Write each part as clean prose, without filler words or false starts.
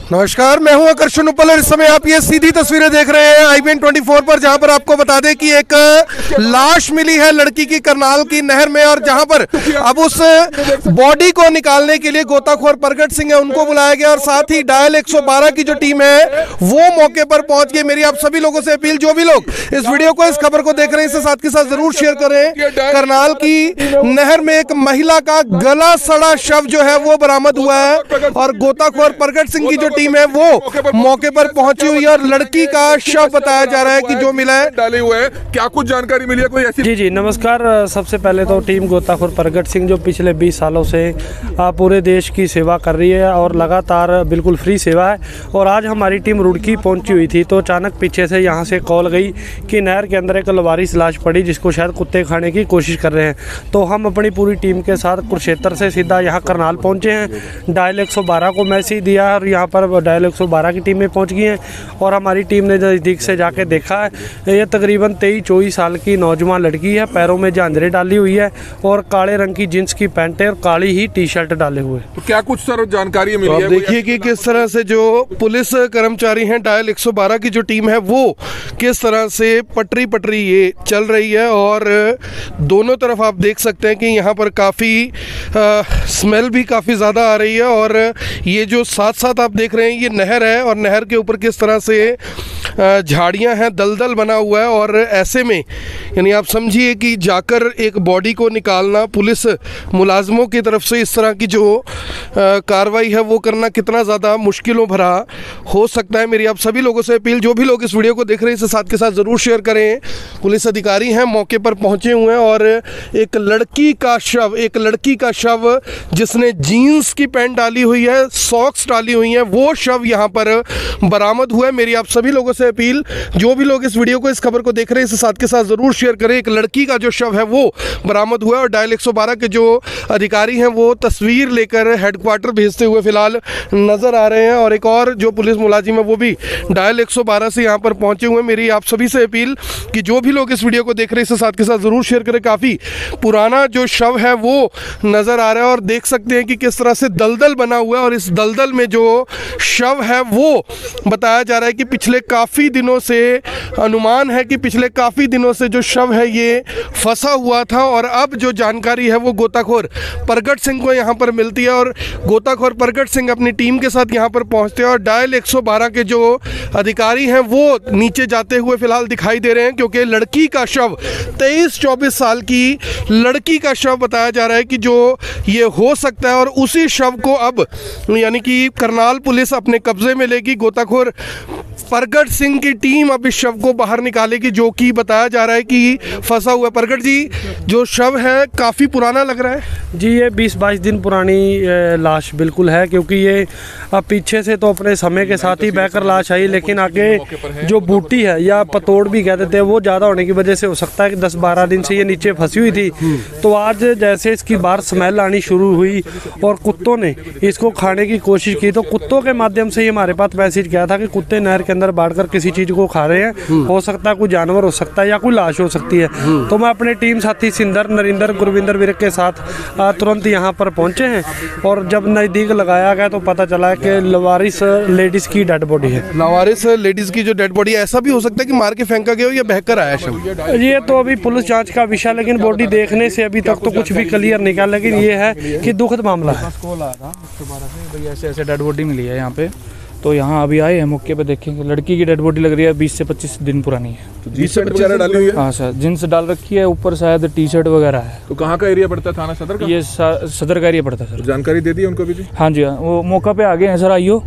नमस्कार, मैं हूं आकर्षण उपल और इस समय आप ये सीधी तस्वीरें देख रहे हैं IBN 24 पर, जहां पर आपको बता दें कि एक लाश मिली है लड़की की करनाल की नहर में, और जहां पर अब उस बॉडी को निकालने के लिए गोताखोर प्रगट सिंह है उनको बुलाया गया, और साथ ही डायल 112 की जो टीम है वो मौके पर पहुंच गई। मेरी आप सभी लोगों से अपील, जो भी लोग इस वीडियो को, इस खबर को देख रहे हैं, इसे साथ के साथ जरूर शेयर करें। करनाल की नहर में एक महिला का गला सड़ा शव जो है वो बरामद हुआ है, और गोताखोर प्रगट सिंह की जो टीम है वो मौके पर पहुंची हुई है, और लड़की का शव बताया जा रहा है कि जो मिला है डाले हुए हैं। क्या कुछ जानकारी मिली है कोई ऐसी? जी नमस्कार। सबसे पहले तो टीम गोताखोर प्रगट सिंह जो पिछले 20 सालों से पूरे देश की सेवा कर रही है और लगातार बिल्कुल फ्री सेवा है, और आज हमारी टीम रुड़की पहुंची हुई थी तो अचानक पीछे से यहां से कॉल गई कि नहर के अंदर एक लवारिस लाश पड़ी जिसको शायद कुत्ते खाने की कोशिश कर रहे हैं। तो हम अपनी पूरी टीम के साथ कुरुक्षेत्र से सीधा यहाँ करनाल पहुँचे हैं। डायल 112 को मैसेज दिया है और यहाँ पर डायल 112 की टीमें पहुंच गई हैं, और हमारी टीम ने नज़दीक से जाके देखा है। ये तकरीबन 23-24 साल की नौजवान लड़की है, पैरों में झांझरें डाली हुई है और काले रंग की जींस की पैंट है और काली ही टी-शर्ट डाले हुए। तो क्या कुछ सर जानकारी मिली है? आप देखिए कि किस तरह से जो पुलिस कर्मचारी हैं, डायल 112 की जो टीम है वो किस तरह से पटरी ये चल रही है, और दोनों तरफ आप देख सकते हैं कि यहाँ पर काफ़ी स्मेल भी काफ़ी ज़्यादा आ रही है, और ये जो साथ साथ आप देख रहे हैं ये नहर है, और नहर के ऊपर किस तरह से झाड़ियां हैं, दलदल बना हुआ है, और ऐसे में यानी आप समझिए कि जाकर एक बॉडी को निकालना पुलिस मुलाजमों की तरफ से इस तरह की जो कार्रवाई है वो करना कितना ज़्यादा मुश्किलों भरा हो सकता है। मेरी आप सभी लोगों से अपील, जो भी लोग इस वीडियो को देख रहे हैं इसे साथ के साथ ज़रूर शेयर करें। पुलिस अधिकारी हैं मौके पर पहुँचे हुए हैं, और एक लड़की का शव जिसने जीन्स की पैंट डाली हुई है, सॉक्स डाली हुई हैं, वो शव यहाँ पर बरामद हुआ है। मेरी आप सभी लोगों से अपील, जो भी लोग इस वीडियो को, इस खबर को देख रहे हैं इसे साथ के साथ ज़रूर शेयर करें। एक लड़की का जो शव है वो बरामद हुआ है, और डायल 112 के जो अधिकारी हैं वो तस्वीर लेकर हेडक्वार्टर भेजते हुए फिलहाल नज़र आ रहे हैं, और एक और जो पुलिस मुलाजिम है वो भी डायल 112 से यहाँ पर पहुँचे हुए हैं। मेरी आप सभी से अपील कि जो भी लोग इस वीडियो को देख रहे हैं इसे साथ के साथ ज़रूर शेयर करें। काफ़ी पुराना जो शव है वो नज़र आ रहा है, और देख सकते हैं कि किस तरह से दलदल बना हुआ है, और इस दलदल में जो शव है वो बताया जा रहा है कि पिछले काफ़ी दिनों से, अनुमान है कि पिछले काफ़ी दिनों से जो शव है ये फंसा हुआ था, और अब जो जानकारी है वो गोताखोर प्रगट सिंह को यहाँ पर मिलती है, और गोताखोर प्रगट सिंह अपनी टीम के साथ यहाँ पर पहुँचते हैं, और डायल 112 के जो अधिकारी हैं वो नीचे जाते हुए फिलहाल दिखाई दे रहे हैं, क्योंकि लड़की का शव 23-24 साल की लड़की का शव बताया जा रहा है कि जो ये हो सकता है, और उसी शव को अब यानी कि करनाल पुलिस अपने कब्जे में लेगी। गोताखोर प्रगट सिंह की टीम अब इस शव को बाहर निकालेगी, जो कि बताया जा रहा है कि फंसा हुआ है। प्रगट जी, जो शव है काफ़ी पुराना लग रहा है। जी ये 20-22 दिन पुरानी लाश बिल्कुल है, क्योंकि ये पीछे से तो अपने समय के साथ ही बहकर लाश आई, लेकिन आगे जो बूटी है या पतोड़ भी कह देते हैं वो ज़्यादा होने की वजह से हो सकता है कि 10-12 दिन से ये नीचे फंसी हुई थी। तो आज जैसे इसकी बाहर स्मेल आनी शुरू हुई और कुत्तों ने इसको खाने की कोशिश की, तो कुत्तों के माध्यम से ही हमारे पास मैसेज गया था कि कुत्ते नहर के अंदर बाढ़कर किसी चीज़ को खा रहे हैं। हो सकता है कोई जानवर हो सकता है या कोई लाश हो सकती है। तो मैं अपने टीम साथी सिंदर, नरिंदर, गुरविंदर विरक के साथ तुरंत यहाँ पर पहुँचे हैं, और जब नज़दीक लगाया गया तो पता चला कि लवारिस लेडीज़ की डेड बॉडी है। लवारिस लेडीज़ की जो डेड बॉडी है, ऐसा भी हो सकता है कि मार के फेंका गया हो या बहकर आया शव? ये तो अभी पुलिस जांच का विषय, लेकिन बॉडी देखने से अभी तक तो कुछ भी क्लियर नहीं किया, लेकिन ये है कि दुखद मामला है। कॉल आया था 112 से, ऐसे ऐसे डेड बॉडी मिली है यहाँ पे, तो यहाँ अभी आए हैं मौके पे, देखेंगे। लड़की की डेड बॉडी लग रही है 20 से 25 दिन पुरानी है। तो जीन्स वगैरह डाली हुई है? हाँ सर, जीन्स डाल रखी है, ऊपर शायद टी-शर्ट वगैरह है। तो कहाँ का एरिया पड़ता है? थाना सदर का? ये सदर का एरिया पड़ता है सर। जानकारी दे दी उनको भी? हाँ जी, वो मौका पे आ गए हैं सर। आइयो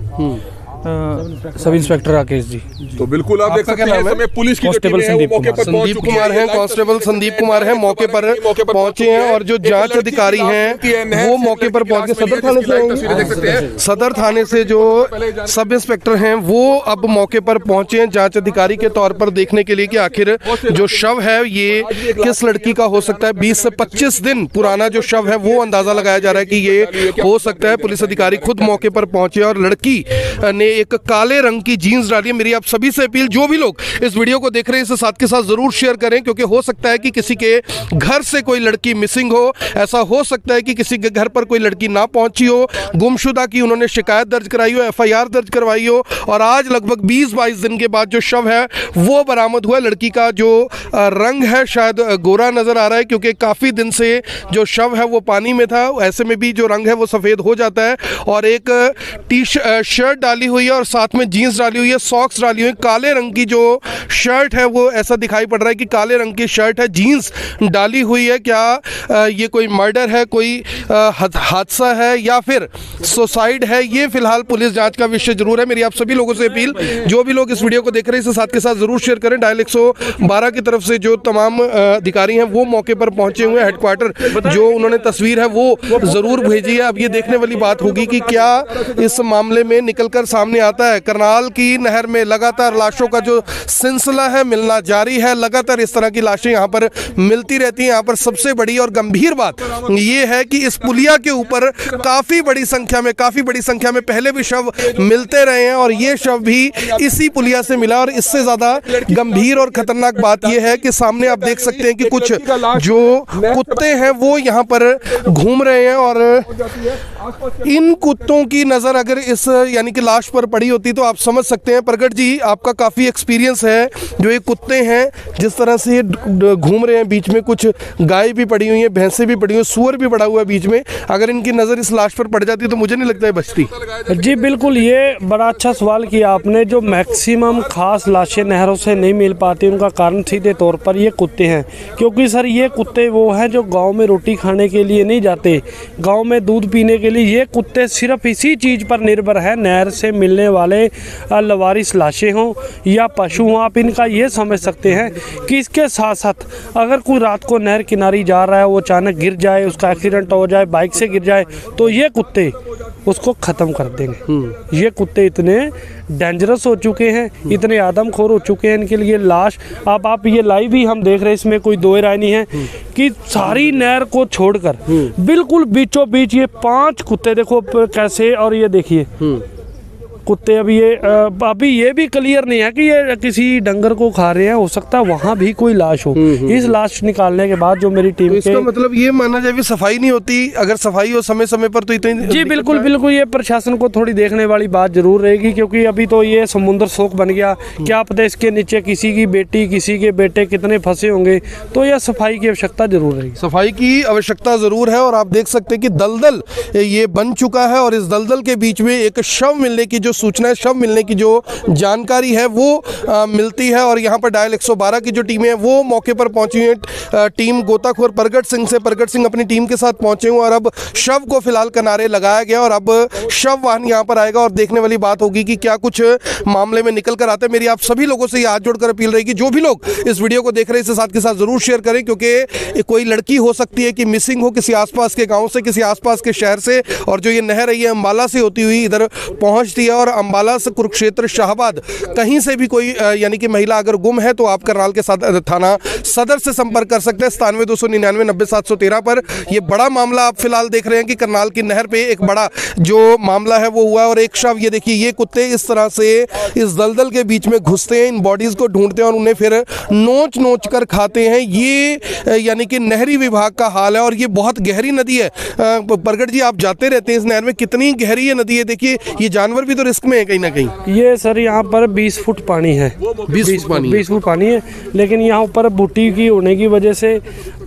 सब इंस्पेक्टर राकेश जी। तो बिल्कुल आप देख सकते हैं समय पुलिस की कांस्टेबल संदीप कुमार हैं, कांस्टेबल संदीप कुमार हैं, मौके पर पहुंचे हैं, और जो जांच अधिकारी हैं वो मौके पर पहुंच के सदर थाने से जो सब इंस्पेक्टर हैं वो अब मौके पर पहुंचे हैं जांच अधिकारी के तौर पर, देखने के लिए कि आखिर जो शव है ये किस लड़की का हो सकता है। 20 से 25 दिन पुराना जो शव है वो अंदाजा लगाया जा रहा है कि ये हो सकता है। पुलिस अधिकारी खुद मौके पर पहुंचे और लड़की ने एक काले रंग की जीन्स डाली है। मेरी आप सभी से अपील, जो भी लोग इस वीडियो को देख रहे हैं इसे साथ के साथ जरूर शेयर करें, क्योंकि हो सकता है कि किसी के घर से कोई लड़की मिसिंग हो, ऐसा हो सकता है कि किसी के घर पर कोई लड़की ना पहुंची हो, गुमशुदा की उन्होंने शिकायत दर्ज कराई हो, FIR दर्ज करवाई हो, और आज लगभग 20-22 दिन के बाद जो शव है वो बरामद हुआ। लड़की का जो रंग है शायद गोरा नजर आ रहा है, क्योंकि काफी दिन से जो शव है वो पानी में था, ऐसे में भी जो रंग है वो सफेद हो जाता है। और एक शर्ट डाली हुई है और साथ में जीन्स डाली हुई है, सॉक्स डाली हुई है। काले रंग की जो शर्ट है वो ऐसा दिखाई पड़ रहा है कि काले रंग की शर्ट है, जीन्स डाली हुई है। क्या ये कोई मर्डर है, कोई हादसा है या फिर सुसाइड है, ये फिलहाल पुलिस जांच का विषय जरूर है। मेरी आप सभी लोगों से अपील, जो भी लोग इस वीडियो को देख रहे हैं इसे साथ के साथ जरूर शेयर करें। डायल 112 की तरफ से जो तमाम अधिकारी हैं वो मौके पर पहुंचे हुए हैं। हेडक्वार्टर जो उन्होंने तस्वीर है वो जरूर भेजी है। अब ये देखने वाली बात होगी कि क्या इस मामले में निकलकर सामने आता है। करनाल की नहर में लगातार लाशों का जो सिलसिला है मिलना जारी है, लगातार इस तरह की लाशें यहाँ पर मिलती रहती हैं। यहाँ पर सबसे बड़ी और गंभीर बात ये है कि इस पुलिया के ऊपर काफी बड़ी संख्या में पहले भी शव मिलते रहे हैं और ये शव भी इसी पुलिया से मिला। और इससे ज्यादा गंभीर और खतरनाक बात यह है कि सामने आप देख सकते हैं कि कुछ जो कुत्ते हैं वो यहाँ पर घूम रहे हैं, और इन कुत्तों की नजर अगर इस यानी कि लाश पर पड़ी होती तो आप समझ सकते हैं। प्रगट जी, आपका काफी एक्सपीरियंस है, जो ये कुत्ते हैं जिस तरह से घूम रहे हैं, बीच में कुछ गाय भी पड़ी हुई है, भैंसे भी पड़ी हुई, सूअर भी पड़ा हुआ है बीच में, अगर इनकी नजर इस लाश पर पड़ जाती तो मुझे नहीं लगता है बचती। जी बिल्कुल, ये बड़ा अच्छा सवाल किया आपने। जो मैक्सिमम खास लाशें नहरों से नहीं मिल पाती उनका कारण सीधे तौर पर ये कुत्ते हैं, क्योंकि सर ये कुत्ते वो हैं जो गांव में रोटी खाने के लिए नहीं जाते, गांव में दूध पीने के लिए। ये कुत्ते सिर्फ इसी चीज़ पर निर्भर है, नहर से मिलने वाले लवारिस लाशें हों या पशु हों। आप इनका ये समझ सकते हैं कि इसके साथ साथ अगर कोई रात को नहर किनारी जा रहा है, वो अचानक गिर जाए, उसका एक्सीडेंट हो जाए, बाइक से गिर जाए, तो ये कुत्ते उसको ख़त्म कर देंगे। ये कुत्ते इतने डेंजरस हो चुके हैं, इतने आदमखोर हो चुके हैं, इनके लिए लाश। अब आप ये लाइव ही हम देख रहे हैं, इसमें कोई दो राय नहीं है कि सारी नहर को छोड़कर बिल्कुल बीचों बीच ये 5 कुत्ते देखो कैसे, और ये देखिए कुत्ते। अभी ये भी क्लियर नहीं है कि ये किसी डंगर को खा रहे हैं, हो सकता है वहाँ भी कोई लाश हो। इस लाश निकालने के बाद जो मेरी टीम तो इसका मतलब ये माना जाए सफाई नहीं होती, अगर सफाई हो समय समय पर तो इतनी। जी बिल्कुल बिल्कुल, ये प्रशासन को थोड़ी देखने वाली बात जरूर रहेगी, क्योंकि अभी तो ये समुद्र शोक बन गया, क्या पता इसके नीचे किसी की बेटी किसी के बेटे कितने फंसे होंगे, तो यह सफाई की आवश्यकता जरूर रहेगी। सफाई की आवश्यकता जरूर है। और आप देख सकते हैं कि दलदल ये बन चुका है, और इस दलदल के बीच में एक शव मिलने की जो सूचना है, शव मिलने की जो जानकारी है वो मिलती है। और यहाँ पर डायल 112 की जो टीमें हैं वो मौके पर पहुंची हैं। टीम गोताखोर प्रगट सिंह अपनी टीम के साथ पहुंचे हुए, और अब शव को फिलहाल किनारे लगाया गया, और अब शव वाहन यहाँ पर आएगा और देखने वाली बात होगी कि क्या कुछ मामले में निकल कर आता है। मेरी आप सभी लोगों से हाथ जोड़कर अपील रहेगी, जो भी लोग इस वीडियो को देख रहे हैं इसे साथ के साथ जरूर शेयर करें, क्योंकि कोई लड़की हो सकती है कि मिसिंग हो किसी आसपास के गाँव से, किसी आसपास के शहर से, और जो ये नहर है ये अम्बाला से होती हुई इधर पहुंचती है, और अम्बाला से कुरुक्षेत्र शाहबाद कहीं से भी कोई यानी कि महिला अगर गुम है तो आप करनाल के साथ थाना सदर से संपर्क कर सकते हैं 97-299-90-713 पर। यह बड़ा मामला आप फिलहाल देख रहे हैं कि करनाल की नहर पे एक बड़ा जो मामला है वो हुआ है, और एक शव, ये देखिए ये कुत्ते इस तरह से इस दलदल के बीच में घुसते हैं, इन बॉडीज को ढूंढते हैं और उन्हें फिर नोच कर खाते हैं। ये यानी कि नहरी विभाग का हाल है, और ये बहुत गहरी नदी है। प्रगट जी, आप जाते रहते हैं इस नहर में, कितनी गहरी ये नदी है, देखिए ये जानवर भी तो रिस्क में है कहीं ना कहीं। ये सर यहाँ पर 20 फुट पानी है, 20 फुट पानी है, लेकिन यहाँ ऊपर बूटी की होने की वजह से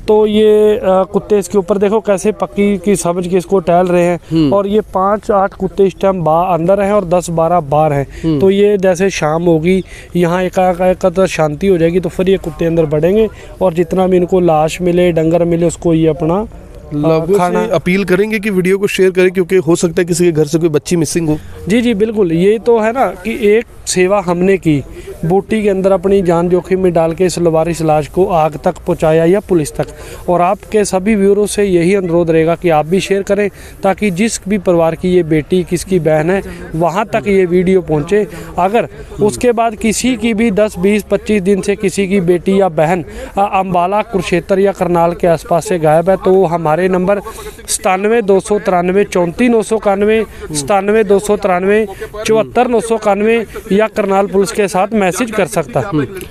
तो ये कुत्ते इसके ऊपर देखो कैसे पक्की की समझ के इसको टहल रहे हैं, और ये 5-8 कुत्ते इस टाइम अंदर हैं और 10-12 बाहर हैं। तो ये जैसे शाम होगी, यहाँ एक शांति हो जाएगी, तो फिर ये कुत्ते अंदर बढ़ेंगे, और जितना भी इनको लाश मिले, डंगर मिले, उसको ये अपना खाना। अपील करेंगे कि वीडियो को शेयर करें, क्योंकि हो सकता है किसी के घर से कोई बच्ची मिसिंग हो। जी बिल्कुल, ये तो है ना कि एक सेवा हमने की, बूटी के अंदर अपनी जान जोखिम में डाल के इस लवारिस लाश को आग तक पहुंचाया या पुलिस तक। और आपके सभी व्यूअरों से यही अनुरोध रहेगा कि आप भी शेयर करें, ताकि जिस भी परिवार की ये बेटी, किसकी बहन है, वहाँ तक ये वीडियो पहुँचे। अगर उसके बाद किसी की भी 10, 20, 25 दिन से किसी की बेटी या बहन अम्बाला, कुरुक्षेत्र या करनाल के आसपास से गायब है, तो हमारे हमारे नंबर 97-293-34-991, 97-293-74-991 या करनाल पुलिस के साथ मैसेज कर सकता है।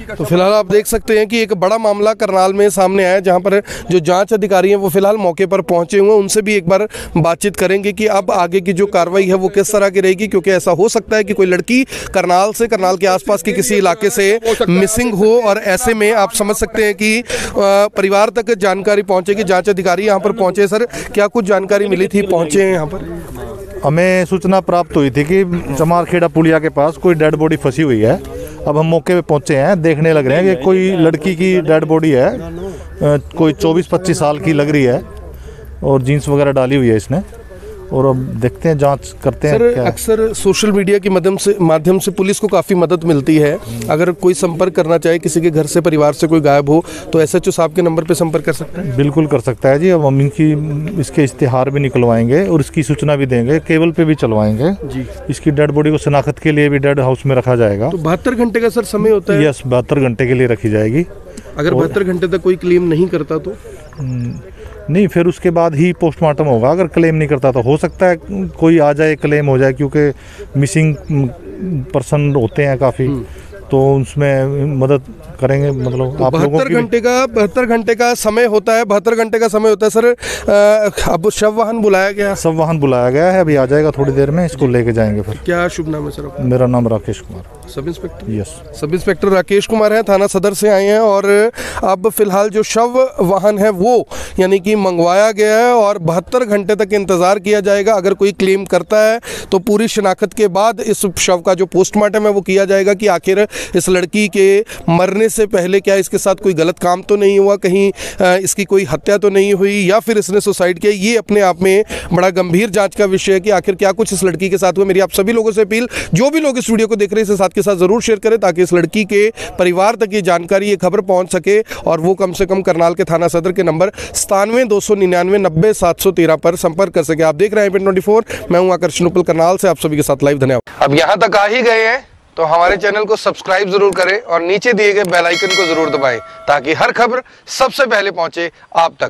तो फिलहाल आप देख सकते हैं कि एक बड़ा मामला करनाल में सामने आया, जहां पर जो जांच अधिकारी हैं वो फिलहाल मौके पर पहुंचे हुए हैं। उनसे भी एक बार बातचीत करेंगे कि अब आगे की जो कार्रवाई है वो किस तरह की रहेगी, क्योंकि ऐसा हो सकता है कि कोई लड़की करनाल के आसपास के किसी इलाके से मिसिंग हो, और ऐसे में आप समझ सकते हैं कि परिवार तक जानकारी पहुंचेगी। जांच अधिकारी यहां पर पहुंचे। सर, क्या कुछ जानकारी मिली थी, पहुंचे हैं यहां पर? हमें सूचना प्राप्त हुई थी कि चमारखेड़ा पुलिया के पास कोई डेड बॉडी फंसी हुई है। अब हम मौके पे पहुंचे हैं, देखने लग रहे हैं कि कोई लड़की की डेड बॉडी है, कोई 24-25 साल की लग रही है और जीन्स वगैरह डाली हुई है इसने, और अब देखते हैं, जांच करते हैं। सर, अक्सर सोशल मीडिया के माध्यम से पुलिस को काफ़ी मदद मिलती है। अगर कोई संपर्क करना चाहे, किसी के घर से, परिवार से कोई गायब हो, तो SHO साहब के नंबर पे संपर्क कर सकते हैं? बिल्कुल कर सकता है जी। अब हम इसके इश्तिहार भी निकलवाएंगे और इसकी सूचना भी देंगे, केबल पे भी चलवाएंगे जी। इसकी डेड बॉडी को शनाख्त के लिए भी डेड हाउस में रखा जाएगा। तो 72 घंटे का सर समय होता है? यस, 72 घंटे के लिए रखी जाएगी। अगर 72 घंटे तक कोई क्लेम नहीं करता तो? नहीं, फिर उसके बाद ही पोस्टमार्टम होगा। अगर क्लेम नहीं करता तो हो सकता है कोई आ जाए, क्लेम हो जाए, क्योंकि मिसिंग पर्सन होते हैं काफ़ी, तो उसमें मदद करेंगे। मतलब तो आप लोगों की 72 घंटे का समय होता है। 72 घंटे का समय होता है। सर, अब शव वाहन बुलाया गया? सब वाहन बुलाया गया है, अभी आ जाएगा थोड़ी देर में, इसको लेके जाएंगे फिर। क्या शुभ नाम है सर आपका? मेरा नाम Rakesh Kumar. Sub inspector? Yes, sub inspector Rakesh Kumar हैं, थाना सदर से आए हैं। और अब फिलहाल जो शव वाहन है वो यानी कि मंगवाया गया है और 72 घंटे तक इंतज़ार किया जाएगा। अगर कोई क्लेम करता है तो पूरी शिनाख्त के बाद इस शव का जो पोस्टमार्टम है वो किया जाएगा कि आखिर इस लड़की के मरने से पहले क्या इसके साथ कोई गलत काम तो नहीं हुआ, कहीं इसकी कोई हत्या तो नहीं हुई, या फिर इसने सुसाइड किया। ये अपने आप में बड़ा गंभीर जांच का विषय है कि आखिर क्या कुछ इस लड़की के साथ हुआ। मेरी आप सभी लोगों से अपील, जो भी लोग इस वीडियो को देख रहे हैं, इसे साथ के साथ जरूर शेयर करें, ताकि इस लड़की के परिवार तक ये जानकारी, ये खबर पहुंच सके और वो कम से कम करनाल के थाना सदर के नंबर 97-299-90-713 पर संपर्क कर सके। आप देख रहे हैं IPN 24, मैं हूं आकर्षण उपल करनाल से, आप सभी के साथ लाइव। धन्यवाद। अब यहां तक आ ही गए हैं तो हमारे चैनल को सब्सक्राइब जरूर करें और नीचे दिए गए बेल आइकन को जरूर दबाएं, ताकि हर खबर सबसे पहले पहुंचे आप तक।